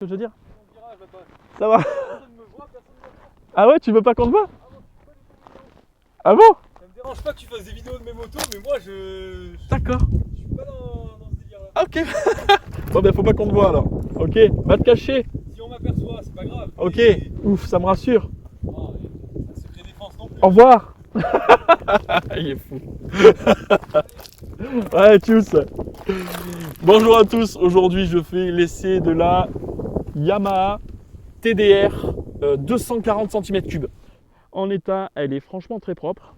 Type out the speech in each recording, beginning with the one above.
Ce que je veux dire? Ça va? Ah ouais, tu veux pas qu'on te voit? Ah bon? Ça me dérange pas que tu fasses des vidéos de mes motos, mais moi je D'accord. suis pas dans ce délire là. Ok. Bon ben faut pas qu'on te voit alors. Ok, va te cacher. Si on m'aperçoit, c'est pas grave. Ok, Mais- ouf, ça me rassure. Oh, et un secret défense non plus. Au revoir. Il est fou. Ouais, tchuss. Bonjour à tous. Aujourd'hui, je fais l'essai de la Yamaha TDR 240 cm3. En état, elle est franchement très propre.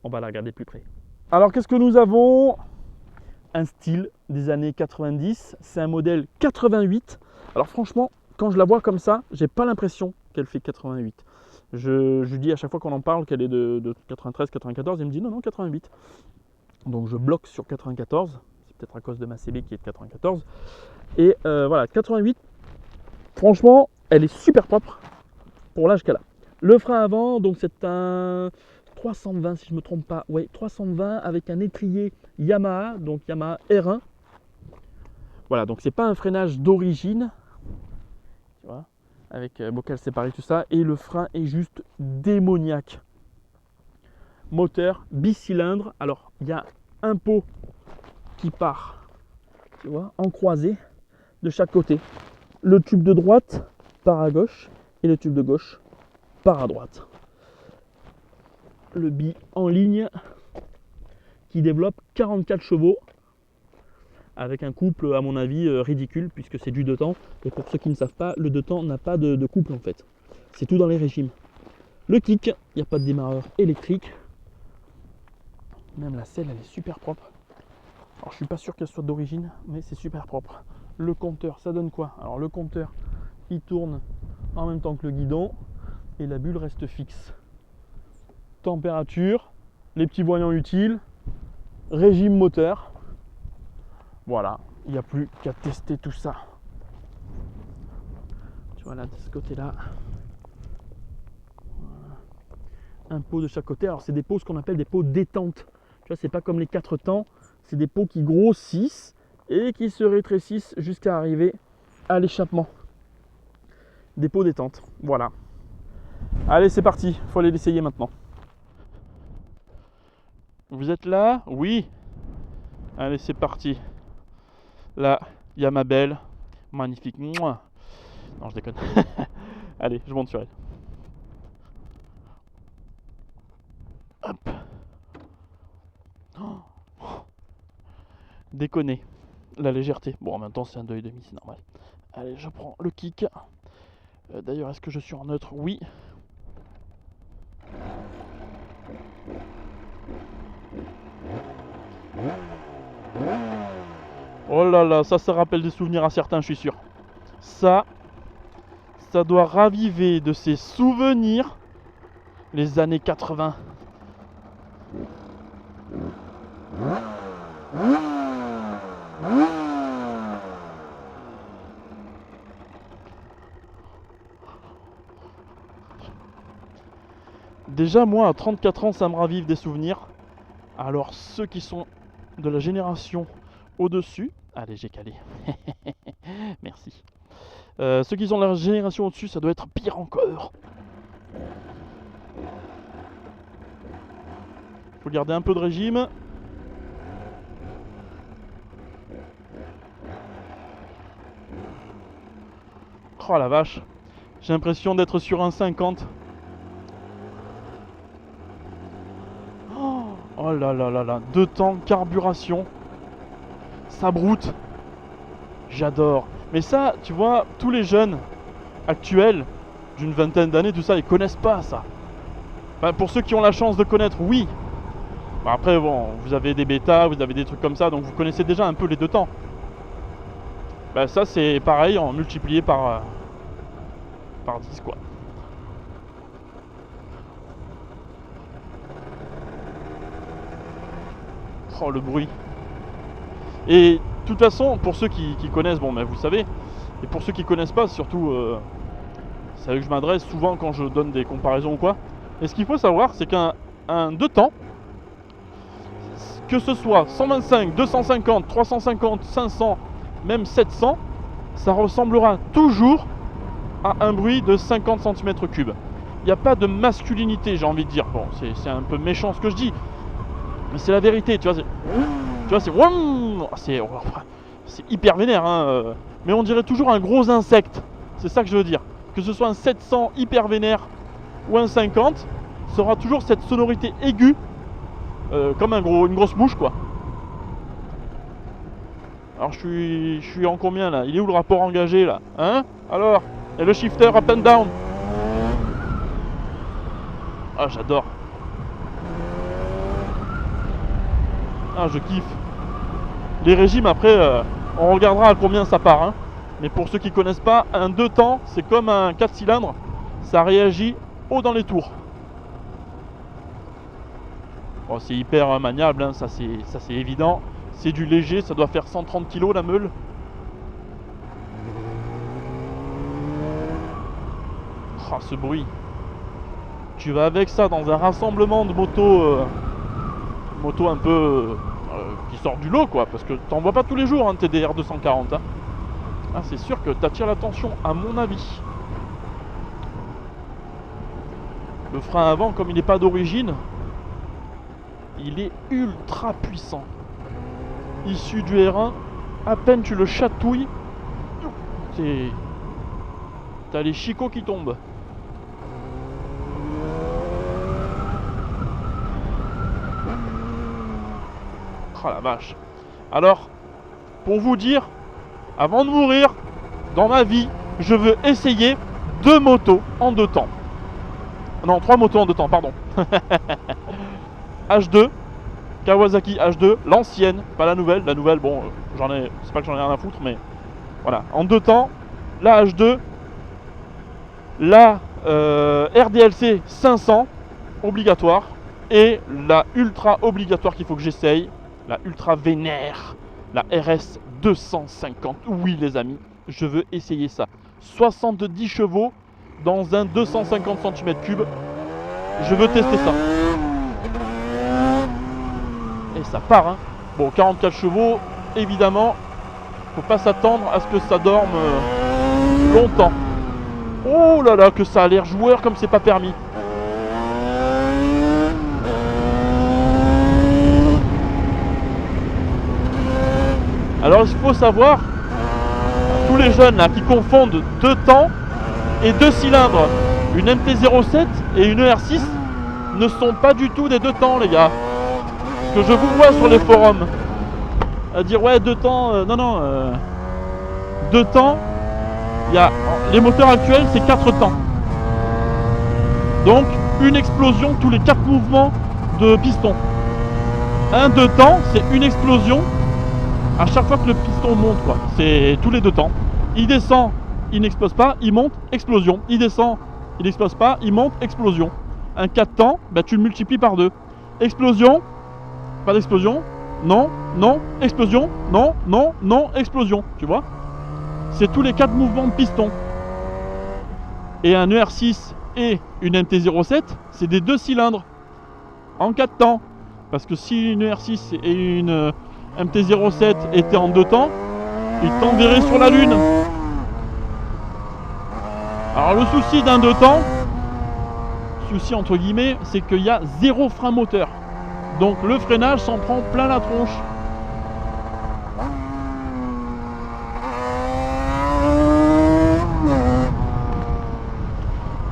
On va la regarder de plus près. Alors, qu'est-ce que nous avons? Un style des années 90. C'est un modèle 88. Alors, franchement, quand je la vois comme ça, j'ai pas l'impression qu'elle fait 88. Je lui dis à chaque fois qu'on en parle qu'elle est de 93, 94. Il me dit non, non, 88. Donc, je bloque sur 94. C'est peut-être à cause de ma CB qui est de 94. Et voilà, 88. Franchement, elle est super propre pour l'âge qu'elle a. Le frein avant, donc c'est un 320 si je ne me trompe pas. Oui, 320 avec un étrier Yamaha, donc Yamaha R1. Voilà, donc c'est pas un freinage d'origine. Tu vois, avec bocal séparé, tout ça. Et le frein est juste démoniaque. Moteur bicylindre. Alors, il y a un pot qui part, tu vois, en croisée de chaque côté. Le tube de droite part à gauche et le tube de gauche part à droite. Le bi en ligne qui développe 44 chevaux avec un couple à mon avis ridicule puisque c'est du 2 temps. Et pour ceux qui ne savent pas, le 2 temps n'a pas de couple en fait. C'est tout dans les régimes. Le kick, il n'y a pas de démarreur électrique. Même la selle, elle est super propre. Alors je suis pas sûr qu'elle soit d'origine, mais c'est super propre. Le compteur, ça donne quoi? Alors le compteur, il tourne en même temps que le guidon et la bulle reste fixe. Température, les petits voyants utiles, régime moteur. Voilà, il n'y a plus qu'à tester tout ça. Tu vois là, de ce côté-là. Voilà. Un pot de chaque côté. Alors c'est des pots, ce qu'on appelle des pots détente. Tu vois, c'est pas comme les 4 temps. C'est des pots qui grossissent et qui se rétrécissent jusqu'à arriver à l'échappement. Des pots détente. Voilà. Allez, c'est parti. Il faut aller l'essayer maintenant. Vous êtes là? Oui. Allez, c'est parti. Là, il y a ma belle. Magnifique. Mouah. Non, je déconne. Allez, je monte sur elle. Hop. Oh. Déconner. La légèreté. Bon, en même temps, c'est un 2,5, c'est normal. Allez, je prends le kick. D'ailleurs, est-ce que je suis en neutre? Oui. Oh là là, ça rappelle des souvenirs à certains, je suis sûr. Ça doit raviver de ses souvenirs les années 80. Déjà, moi, à 34 ans, ça me ravive des souvenirs. Alors, ceux qui sont de la génération au-dessus... Allez, j'ai calé. Merci. Ceux qui sont de la génération au-dessus, ça doit être pire encore. Faut garder un peu de régime. Oh la vache. J'ai l'impression d'être sur un 50. Oh là là là là. 2 temps, carburation. Ça broute. J'adore. Mais ça, tu vois, tous les jeunes actuels, d'une vingtaine d'années, tout ça, ils connaissent pas ça. Enfin, pour ceux qui ont la chance de connaître, oui. Bon, après, bon, vous avez des bêtas, vous avez des trucs comme ça, donc vous connaissez déjà un peu les 2 temps. Bah, ça, c'est pareil, en multiplié par 10, quoi. Oh, le bruit. Et de toute façon, pour ceux qui connaissent, bon, ben, vous savez. Et pour ceux qui connaissent pas, surtout, c'est à eux que je m'adresse souvent quand je donne des comparaisons ou quoi. Et ce qu'il faut savoir, c'est qu'un 2 temps, que ce soit 125, 250, 350, 500, même 700, ça ressemblera toujours à un bruit de 50 cm3. Il n'y a pas de masculinité, j'ai envie de dire. Bon, c'est un peu méchant ce que je dis, mais c'est la vérité, tu vois. C'est hyper vénère, hein, mais on dirait toujours un gros insecte. C'est ça que je veux dire. Que ce soit un 700 hyper vénère ou un 50, ça aura toujours cette sonorité aiguë, comme une grosse mouche, quoi. Alors je suis en combien là? Il est où le rapport engagé là? Hein? Alors? Et le shifter up and down? Ah, j'adore. Ah, je kiffe. Les régimes après, on regardera à combien ça part, hein. Mais pour ceux qui connaissent pas, un 2 temps, c'est comme un 4 cylindres. Ça réagit haut dans les tours. Bon, c'est hyper maniable, hein, ça c'est évident. C'est du léger, ça doit faire 130 kg la meule. Ah, ce bruit. Tu vas avec ça dans un rassemblement de motos, motos un peu qui sortent du lot, quoi, parce que t'en vois pas tous les jours, hein, TDR 240. Hein. Ah, c'est sûr que t'attires l'attention, à mon avis. Le frein avant, comme il n'est pas d'origine, il est ultra puissant. Issu du R1, à peine tu le chatouilles, t'as les chicots qui tombent. Oh la vache. Alors, pour vous dire, avant de mourir, dans ma vie, je veux essayer 2 motos en 2 temps. Non, 3 motos en 2 temps, pardon. H2, Kawasaki H2, l'ancienne, pas la nouvelle. La nouvelle, bon, c'est pas que j'en ai rien à foutre, mais voilà. En 2 temps, la H2, la RDLC 500, obligatoire, et la ultra obligatoire qu'il faut que j'essaye, la ultra vénère, la RS 250. Oui les amis, je veux essayer ça. 70 chevaux dans un 250 cm3. Je veux tester ça. Et ça part, hein. Bon, 44 chevaux, évidemment, faut pas s'attendre à ce que ça dorme longtemps. Oh là là, que ça a l'air joueur comme c'est pas permis. Alors il faut savoir, tous les jeunes là, qui confondent 2 temps et 2 cylindres, une MT-07 et une ER6 ne sont pas du tout des 2 temps les gars. Que je vous vois sur les forums à dire ouais 2 temps, non, 2 temps, les moteurs actuels c'est 4 temps. Donc une explosion tous les 4 mouvements de piston. Un 2 temps c'est une explosion à chaque fois que le piston monte, quoi. C'est tous les 2 temps. Il descend, il n'explose pas, il monte, explosion. Il descend, il n'explose pas, il monte, explosion. Un 4 temps, bah, tu le multiplies par 2. Explosion, pas d'explosion, non, non, explosion, non, non, non, explosion. Tu vois? C'est tous les 4 mouvements de piston. Et un ER6 et une MT-07, c'est des 2 cylindres en 4 temps. Parce que si une ER6 et une MT-07 étaient en 2 temps, ils t'enverraient sur la Lune. Alors le souci d'un 2 temps, souci entre guillemets, c'est qu'il y a 0 frein moteur. Donc le freinage s'en prend plein la tronche.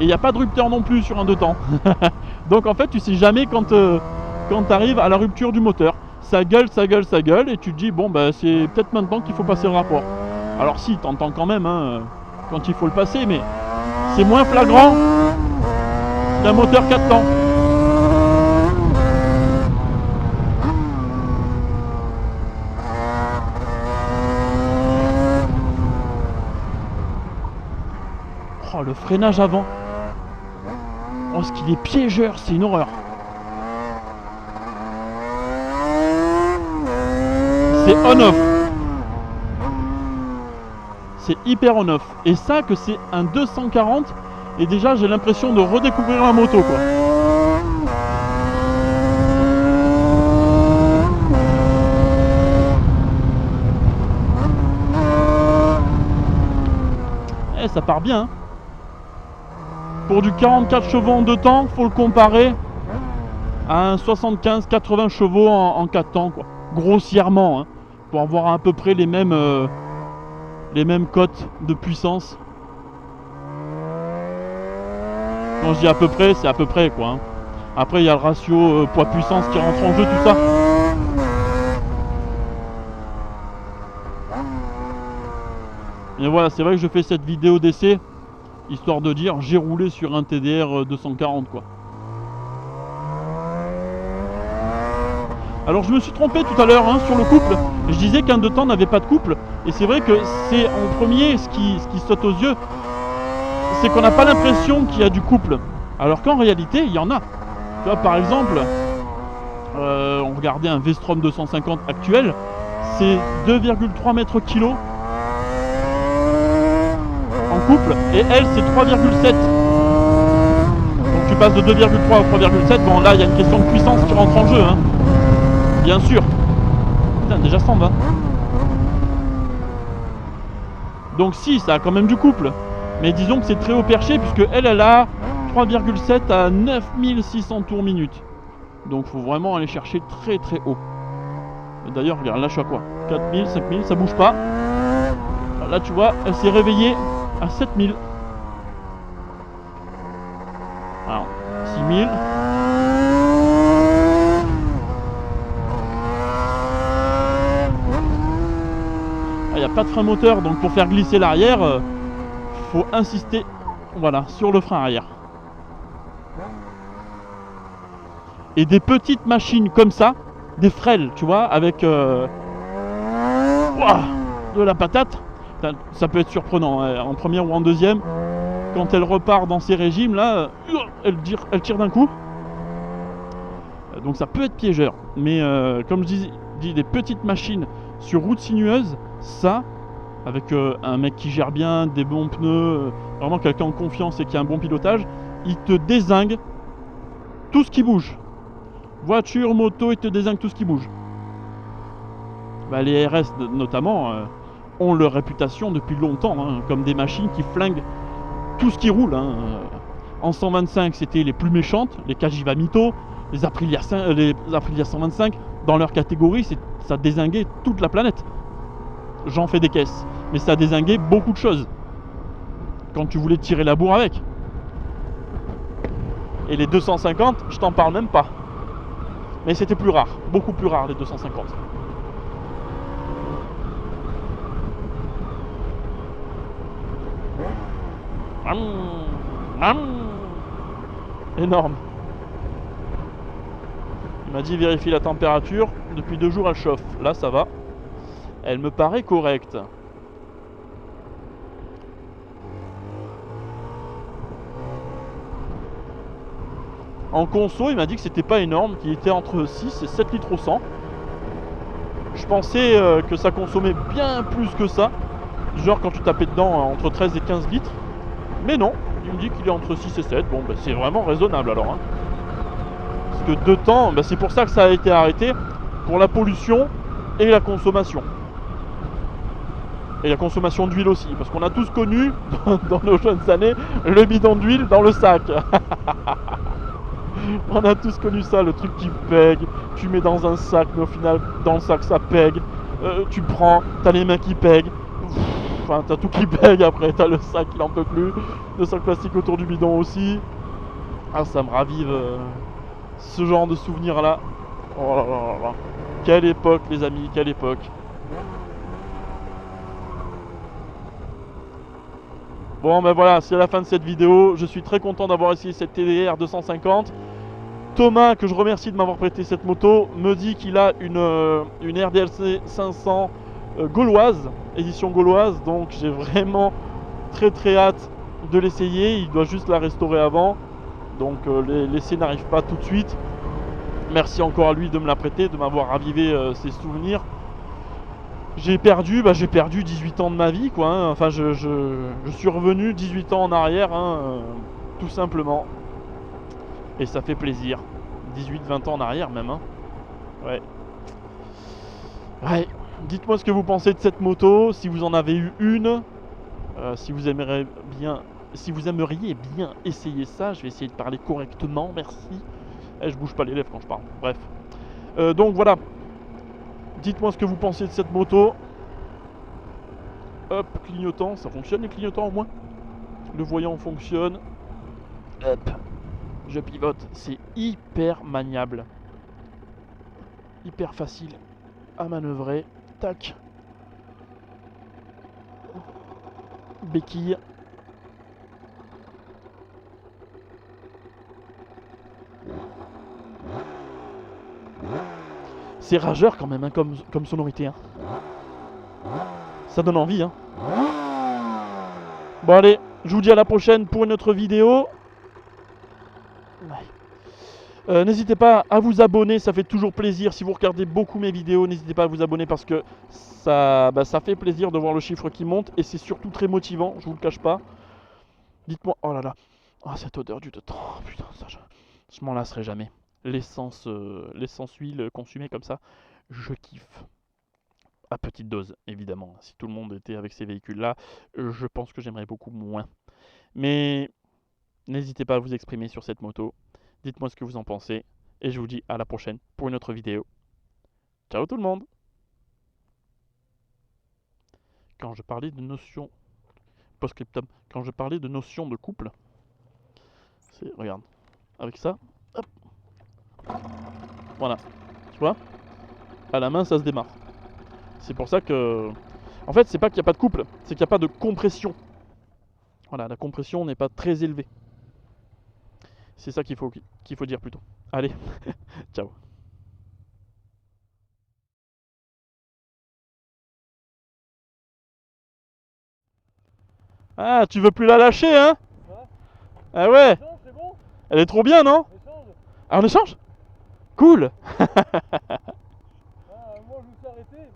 Et il n'y a pas de rupteur non plus sur un 2 temps. Donc en fait tu sais jamais quand tu arrives à la rupture du moteur. Ça gueule, ça gueule, ça gueule, et tu te dis bon bah c'est peut-être maintenant qu'il faut passer le rapport. Alors si, t'entends quand même hein, quand il faut le passer, mais c'est moins flagrant qu'un moteur 4 temps. Oh le freinage avant. Oh ce qu'il est piégeur, c'est une horreur. C'est on-off. C'est hyper on-off. Et ça que c'est un 240. Et déjà j'ai l'impression de redécouvrir la moto quoi. Eh, ça part bien. Hein. Pour du 44 chevaux en 2 temps, faut le comparer à un 75-80 chevaux en 4 temps, quoi. Grossièrement, hein, pour avoir à peu près les mêmes cotes de puissance. Quand je dis à peu près, c'est à peu près, quoi. Hein. Après, il y a le ratio poids-puissance qui rentre en jeu, tout ça. Et voilà, c'est vrai que je fais cette vidéo d'essai, histoire de dire, j'ai roulé sur un TDR 240, quoi. Alors je me suis trompé tout à l'heure hein, sur le couple. Je disais qu'un 2 temps n'avait pas de couple. Et c'est vrai que c'est en premier ce qui saute aux yeux. C'est qu'on n'a pas l'impression qu'il y a du couple. Alors qu'en réalité, il y en a. Tu vois, par exemple, on regardait un V-Strom 250 actuel. C'est 2,3 mètres kg en couple. Et elle, c'est 3,7. Donc tu passes de 2,3 à 3,7. Bon là, il y a une question de puissance qui rentre en jeu. Hein. Bien sûr. Putain, déjà 120. Donc si, ça a quand même du couple. Mais disons que c'est très haut perché puisque elle a 3,7 à 9600 tours minute. Donc faut vraiment aller chercher très très haut. D'ailleurs, regarde, là je suis à quoi 4000, 5000, ça bouge pas. Là tu vois, elle s'est réveillée à 7000. Alors, 6000. Il n'y a pas de frein moteur, donc pour faire glisser l'arrière, faut insister, voilà, sur le frein arrière. Et des petites machines comme ça, des frêles, tu vois, avec de la patate, ça peut être surprenant, hein, en première ou en deuxième, quand elle repart dans ces régimes là, elle tire d'un coup. Donc ça peut être piégeur, mais comme je dis, des petites machines sur route sinueuse, ça, avec un mec qui gère bien, des bons pneus, vraiment quelqu'un en confiance et qui a un bon pilotage, il te dézingue tout ce qui bouge. Voiture, moto, il te dézingue tout ce qui bouge. Bah, les RS notamment ont leur réputation depuis longtemps, hein, comme des machines qui flinguent tout ce qui roule. Hein. En 125, c'était les plus méchantes, les Cagiva Mito, les Aprilia 125. Dans leur catégorie, ça dézinguait toute la planète. J'en fais des caisses. Mais ça a dézingué beaucoup de choses. Quand tu voulais tirer la bourre avec. Et les 250, je t'en parle même pas. Mais c'était plus rare. Beaucoup plus rare les 250. Énorme. Il m'a dit vérifie la température. Depuis 2 jours elle chauffe. Là ça va. Elle me paraît correcte. En conso, il m'a dit que c'était pas énorme, qu'il était entre 6 et 7 litres au 100. Je pensais que ça consommait bien plus que ça. Genre quand tu tapais dedans entre 13 et 15 litres. Mais non, il me dit qu'il est entre 6 et 7. Bon, bah, c'est vraiment raisonnable alors. Hein. Parce que 2 temps, bah, c'est pour ça que ça a été arrêté. Pour la pollution et la consommation. Et la consommation d'huile aussi. Parce qu'on a tous connu, dans nos jeunes années, le bidon d'huile dans le sac. On a tous connu ça, le truc qui pègue. Tu mets dans un sac, mais au final, dans le sac, ça pègue. Tu prends, t'as les mains qui pèguent. Enfin, t'as tout qui pègue après. T'as le sac, il en peut plus. Le sac plastique autour du bidon aussi. Ah, ça me ravive ce genre de souvenirs là. Oh là là là là. Quelle époque, les amis, quelle époque. Bon ben voilà, c'est la fin de cette vidéo. Je suis très content d'avoir essayé cette TDR 250. Thomas, que je remercie de m'avoir prêté cette moto, me dit qu'il a une RDLC 500 gauloise, édition gauloise. Donc j'ai vraiment très très hâte de l'essayer. Il doit juste la restaurer avant. Donc l'essai n'arrive pas tout de suite. Merci encore à lui de me la prêter, de m'avoir ravivé ses souvenirs. J'ai perdu 18 ans de ma vie, quoi. Hein. Enfin, je suis revenu 18 ans en arrière, hein, tout simplement. Et ça fait plaisir. 18-20 ans en arrière même. Hein. Ouais. Ouais. Dites-moi ce que vous pensez de cette moto, si vous en avez eu une. Si vous aimeriez bien essayer ça, je vais essayer de parler correctement, merci. Je bouge pas les lèvres quand je parle, bref. Donc voilà, dites-moi ce que vous pensez de cette moto. Hop, clignotant, ça fonctionne les clignotants au moins. Le voyant fonctionne. Hop, je pivote, c'est hyper maniable. Hyper facile à manœuvrer. Tac. Béquille. C'est rageur quand même, hein, comme sonorité. Hein. Ça donne envie. Hein. Bon allez, je vous dis à la prochaine pour une autre vidéo. N'hésitez pas à vous abonner, ça fait toujours plaisir. Si vous regardez beaucoup mes vidéos, n'hésitez pas à vous abonner parce que ça fait plaisir de voir le chiffre qui monte. Et c'est surtout très motivant, je vous le cache pas. Dites-moi, oh là là, oh, cette odeur du temps, putain, ça je m'en lasserai jamais. L'essence huile consumée comme ça, je kiffe. À petite dose, évidemment. Si tout le monde était avec ces véhicules-là, je pense que j'aimerais beaucoup moins. Mais n'hésitez pas à vous exprimer sur cette moto. Dites-moi ce que vous en pensez. Et je vous dis à la prochaine pour une autre vidéo. Ciao tout le monde. Quand je parlais de notion post-scriptum, quand je parlais de notion de couple, c'est, regarde, avec ça, hop, voilà, tu vois, à la main ça se démarre. C'est pour ça que, en fait, c'est pas qu'il n'y a pas de couple, c'est qu'il n'y a pas de compression. Voilà, la compression n'est pas très élevée. C'est ça qu'il faut dire plutôt. Allez, ciao. Ah, tu veux plus la lâcher, hein? Ah ouais. C'est bon. Elle est trop bien, non? Ah, on échange? Cool. Moi je me suis arrêté.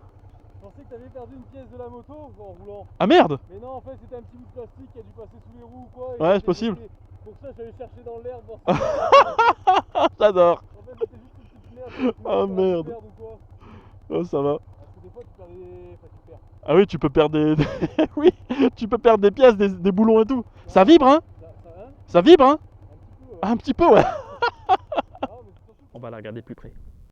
Je pensais que tu avais perdu une pièce de la moto en roulant. Ah merde. Mais non, en fait c'était un petit bout de plastique qui a dû passer sous les roues ou quoi. Ouais, c'est possible. Pour ça j'allais chercher dans l'herbe. J'adore. En fait c'était juste une petite merde. Oh merde. Oh, ça va. Parce que des fois tu perds des... Enfin, tu perds. Ah oui, tu peux perdre des... oui, tu peux perdre des pièces, des boulons et tout. Ça vibre, hein? Ça vibre, hein? Un petit peu, ouais. On va la regarder de plus près.